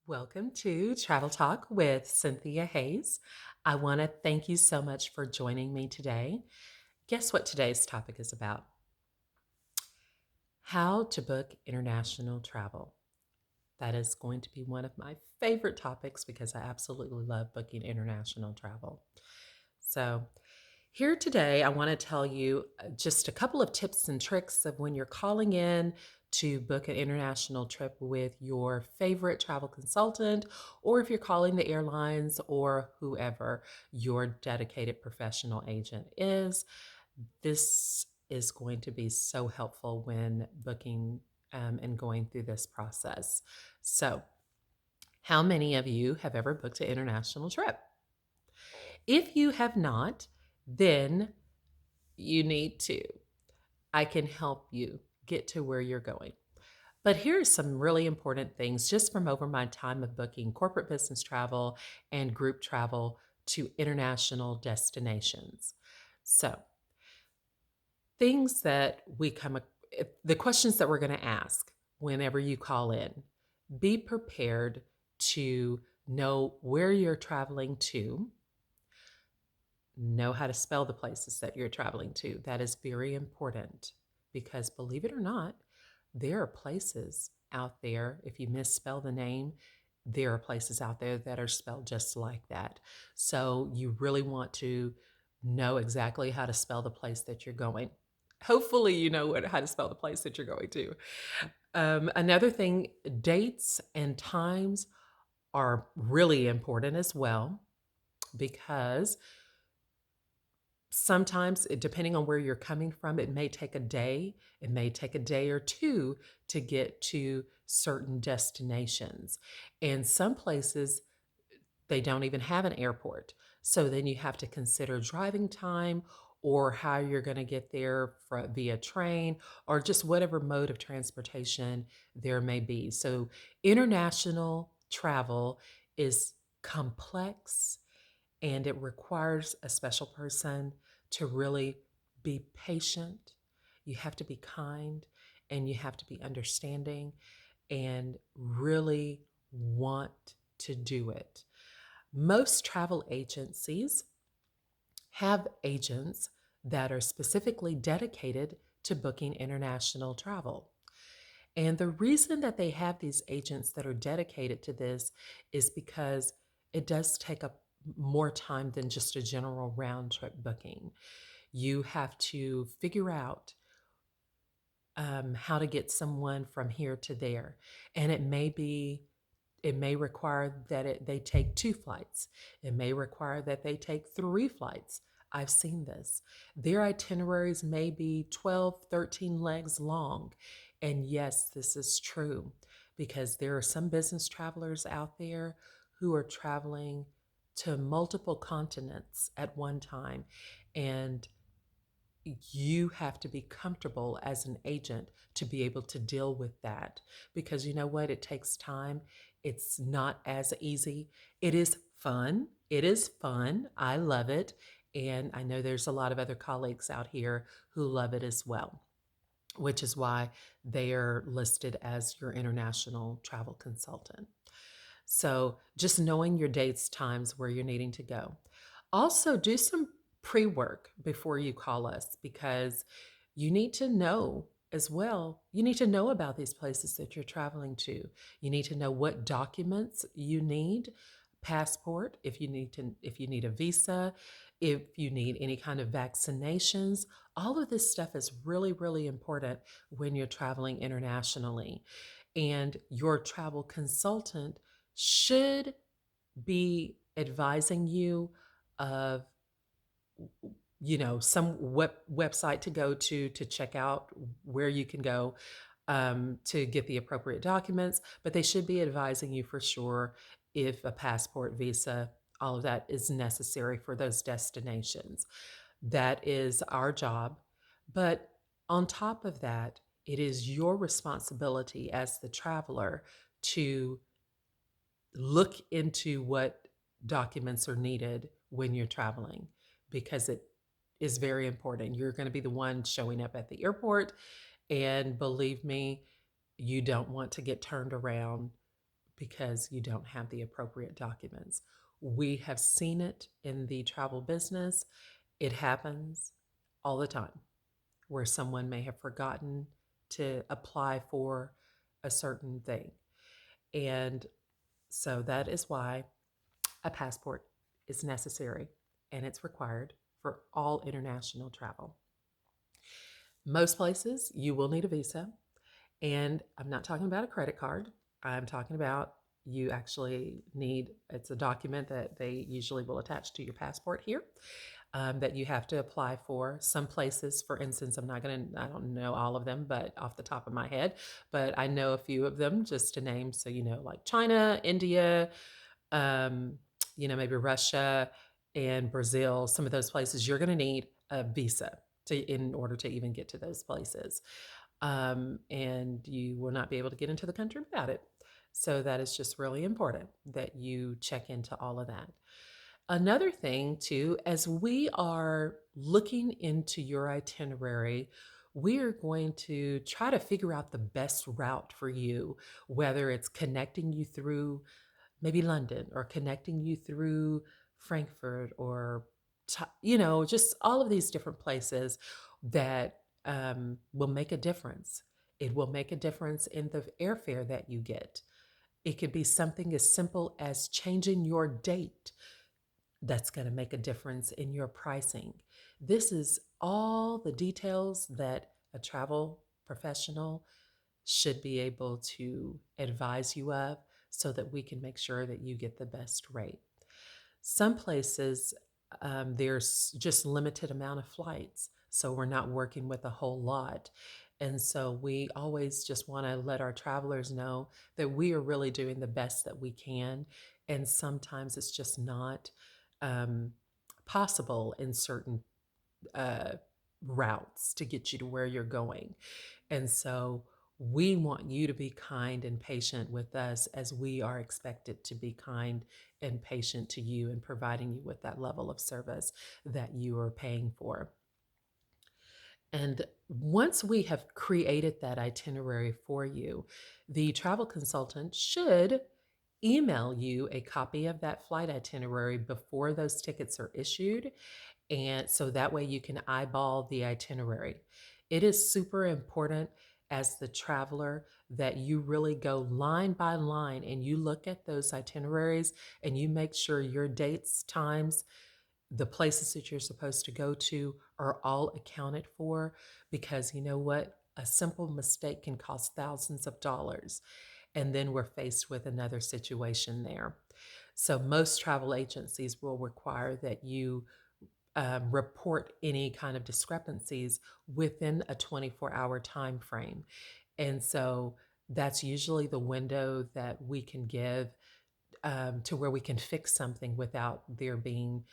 Welcome to Travel Talk with Cynthia Hayes. I want to thank you so much for joining me today. Guess what today's topic is about? How to book international travel. That is going to be one of my favorite topics because I absolutely love booking international travel. So, here today, I want to tell you just a couple of tips and tricks of when you're calling in to book an international trip with your favorite travel consultant, or if you're calling the airlines or whoever your dedicated professional agent is. This is going to be so helpful when booking and going through this process. So, how many of you have ever booked an international trip? If you have not, then you need to. I can help you get to where you're going. But here are some really important things just from over my time of booking corporate business travel and group travel to international destinations. So, things that the questions that we're going to ask whenever you call in, be prepared to know where you're traveling to, know how to spell the places that you're traveling to. That is very important because believe it or not, there are places out there, if you misspell the name, there are places out there that are spelled just like that. So you really want to know exactly how to spell the place that you're going. Hopefully, you know how to spell the place that you're going to. Another thing, dates and times are really important as well because sometimes, depending on where you're coming from, it may take a day, it may take a day or two to get to certain destinations. And some places, they don't even have an airport. So then you have to consider driving time or how you're going to get there via train or just whatever mode of transportation there may be. So international travel is complex and it requires a special person to really be patient. You have to be kind and you have to be understanding and really want to do it. Most travel agencies have agents that are specifically dedicated to booking international travel. And the reason that they have these agents that are dedicated to this is because it does take up more time than just a general round trip booking. You have to figure out how to get someone from here to there. And it may require that they take two flights. It may require that they take three flights. I've seen this. Their itineraries may be 12, 13 legs long. And yes, this is true because there are some business travelers out there who are traveling to multiple continents at one time. And you have to be comfortable as an agent to be able to deal with that because you know what? It takes time. It's not as easy. It is fun. It is fun. I love it. And I know there's a lot of other colleagues out here who love it as well, which is why they are listed as your international travel consultant. So just knowing your dates, times, where you're needing to go. Also, do some pre work before you call us because you need to know as well. You need to know about these places that you're traveling to. You need to know what documents you need, passport, if you need a visa, if you need any kind of vaccinations. All of this stuff is really, really important when you're traveling internationally. And your travel consultant should be advising you of some website to go to check out where you can go to get the appropriate documents, but they should be advising you for sure if a passport, visa, all of that is necessary for those destinations. That is our job. But on top of that, it is your responsibility as the traveler to look into what documents are needed when you're traveling because it is very important. You're going to be the one showing up at the airport. And believe me, you don't want to get turned around because you don't have the appropriate documents. We have seen it in the travel business. It happens all the time where someone may have forgotten to apply for a certain thing. And so that is why a passport is necessary and it's required for all international travel. Most places you will need a visa, and I'm not talking about a credit card. I'm talking about you actually need, it's a document that they usually will attach to your passport here, that you have to apply for. Some places, for instance, I don't know all of them, but off the top of my head, but I know a few of them just to name. So, like China, India, um, maybe Russia and Brazil, some of those places, you're going to need a visa in order to even get to those places. And you will not be able to get into the country without it. So that is just really important that you check into all of that. Another thing, too, as we are looking into your itinerary, we are going to try to figure out the best route for you, whether it's connecting you through maybe London or connecting you through Frankfurt or, just all of these different places that will make a difference. It will make a difference in the airfare that you get. It could be something as simple as changing your date. That's going to make a difference in your pricing. This is all the details that a travel professional should be able to advise you of so that we can make sure that you get the best rate. Some places, there's just limited amount of flights, so we're not working with a whole lot. And so we always just want to let our travelers know that we are really doing the best that we can. And sometimes it's just not um, possible in certain uh, routes to get you to where you're going. And so we want you to be kind and patient with us as we are expected to be kind and patient to you and providing you with that level of service that you are paying for. And once we have created that itinerary for you, the travel consultant should email you a copy of that flight itinerary before those tickets are issued. And so that way you can eyeball the itinerary. It is super important as the traveler that you really go line by line and you look at those itineraries and you make sure your dates, times, the places that you're supposed to go to are all accounted for, because you know what? A simple mistake can cost thousands of dollars. And then we're faced with another situation there. So most travel agencies will require that you report any kind of discrepancies within a 24-hour time frame. And so that's usually the window that we can give to where we can fix something without there being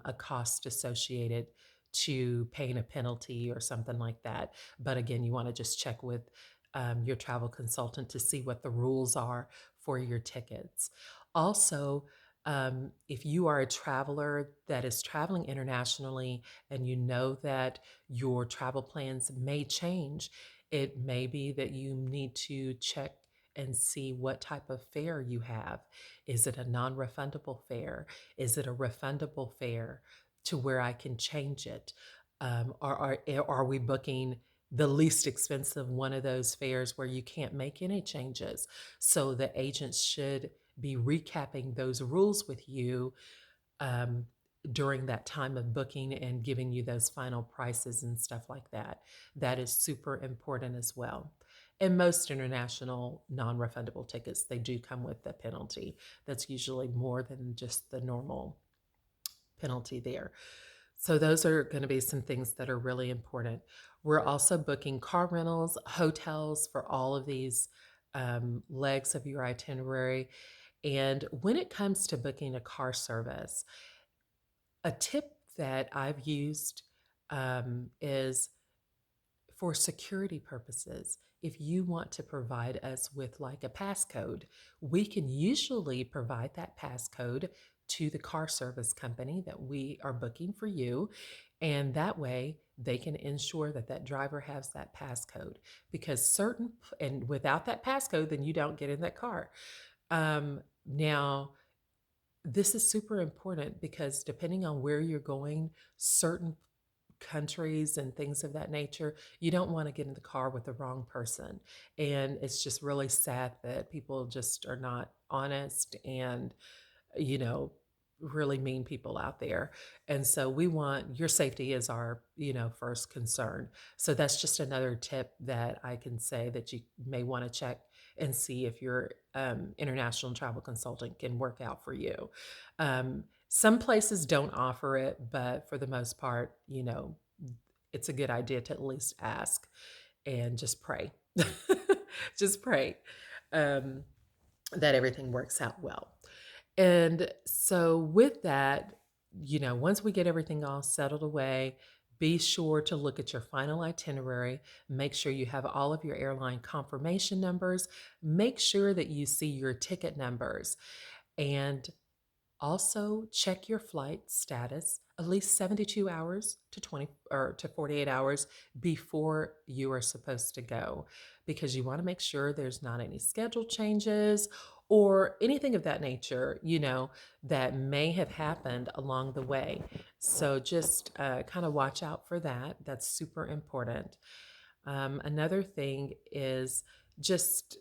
a cost associated to paying a penalty or something like that. But again, you want to just check with your travel consultant to see what the rules are for your tickets. Also, if you are a traveler that is traveling internationally and you know that your travel plans may change, it may be that you need to check and see what type of fare you have. Is it a non refundable fare? Is it a refundable fare to where I can change it? Are we booking the least expensive one of those fares where you can't make any changes? So the agents should be recapping those rules with you um, during that time of booking and giving you those final prices and stuff like that. That is super important as well. And most international non-refundable tickets, they do come with a penalty. That's usually more than just the normal penalty there. So those are going to be some things that are really important. We're also booking car rentals, hotels for all of these legs of your itinerary. And when it comes to booking a car service, a tip that I've used is for security purposes. If you want to provide us with like a passcode, we can usually provide that passcode to the car service company that we are booking for you. And that way they can ensure that that driver has that passcode, because and without that passcode, then you don't get in that car. Now, this is super important because depending on where you're going, certain countries and things of that nature, you don't want to get in the car with the wrong person. And it's just really sad that people just are not honest and, you know, really mean people out there. And so we want your safety is our, first concern. So that's just another tip that I can say that you may want to check and see if your international travel consultant can work out for you. Some places don't offer it, but for the most part, it's a good idea to at least ask and just pray. Just pray um, that everything works out well. And so, with that, once we get everything all settled away, be sure to look at your final itinerary. Make sure you have all of your airline confirmation numbers. Make sure that you see your ticket numbers. And also, check your flight status at least 72 hours to 20 or to 48 hours before you are supposed to go because you want to make sure there's not any schedule changes or anything of that nature, that may have happened along the way. So just kind of watch out for that. That's super important. Another thing is just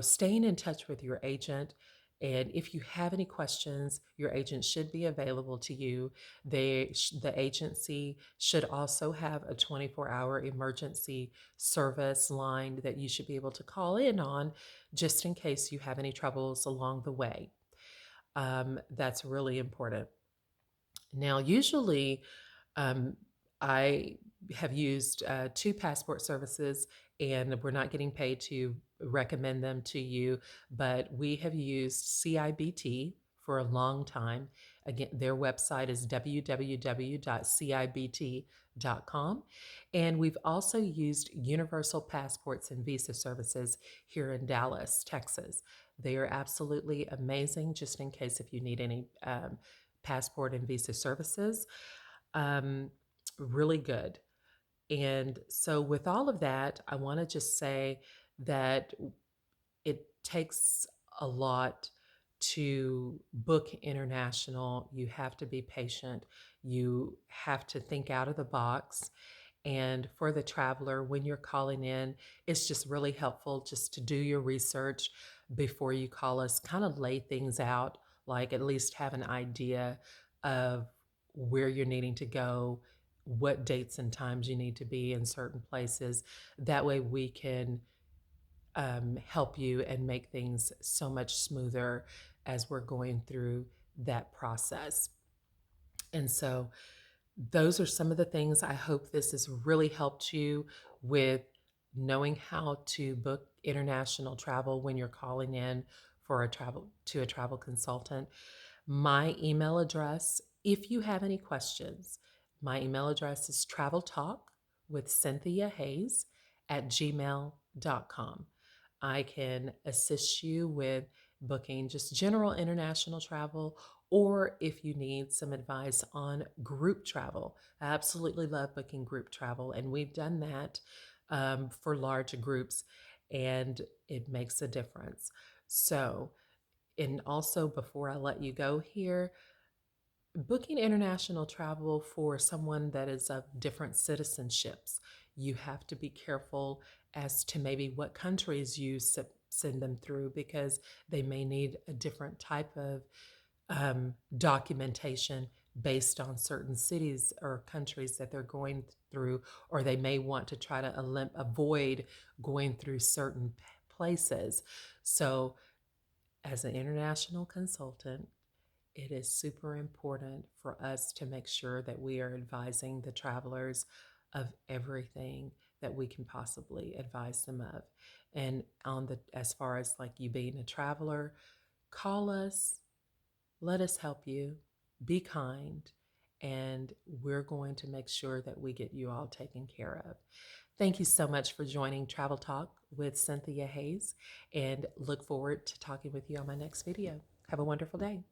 staying in touch with your agent. And if you have any questions, your agent should be available to you. The agency should also have a 24-hour emergency service line that you should be able to call in on just in case you have any troubles along the way. That's really important. Now, usually, um, I have used two passport services, and we're not getting paid to recommend them to you, but we have used CIBT for a long time. Again, their website is www.cibt.com. And we've also used Universal Passports and Visa Services here in Dallas, Texas. They are absolutely amazing, just in case if you need any passport and visa services. Um, Really good. And so, with all of that, I want to just say that it takes a lot to book international. You have to be patient, you have to think out of the box. And for the traveler, when you're calling in, it's just really helpful just to do your research before you call us, kind of lay things out, like at least have an idea of where you're needing to go, what dates and times you need to be in certain places. That way we can help you and make things so much smoother as we're going through that process. And so, those are some of the things. I hope this has really helped you with knowing how to book international travel when you're calling in for a travel consultant. My email address, if you have any questions, my email address is traveltalk with Cynthia Hayes at gmail.com. I can assist you with booking just general international travel, or if you need some advice on group travel. I absolutely love booking group travel, and we've done that for large groups, and it makes a difference. So, and also before I let you go here, booking international travel for someone that is of different citizenships, you have to be careful as to maybe what countries you send them through because they may need a different type of documentation based on certain cities or countries that they're going through, or they may want to try to avoid going through certain places. So, as an international consultant, it is super important for us to make sure that we are advising the travelers of everything that we can possibly advise them of. And as far as like you being a traveler, call us, let us help you, be kind, and we're going to make sure that we get you all taken care of. Thank you so much for joining Travel Talk with Cynthia Hayes, and look forward to talking with you on my next video. Have a wonderful day.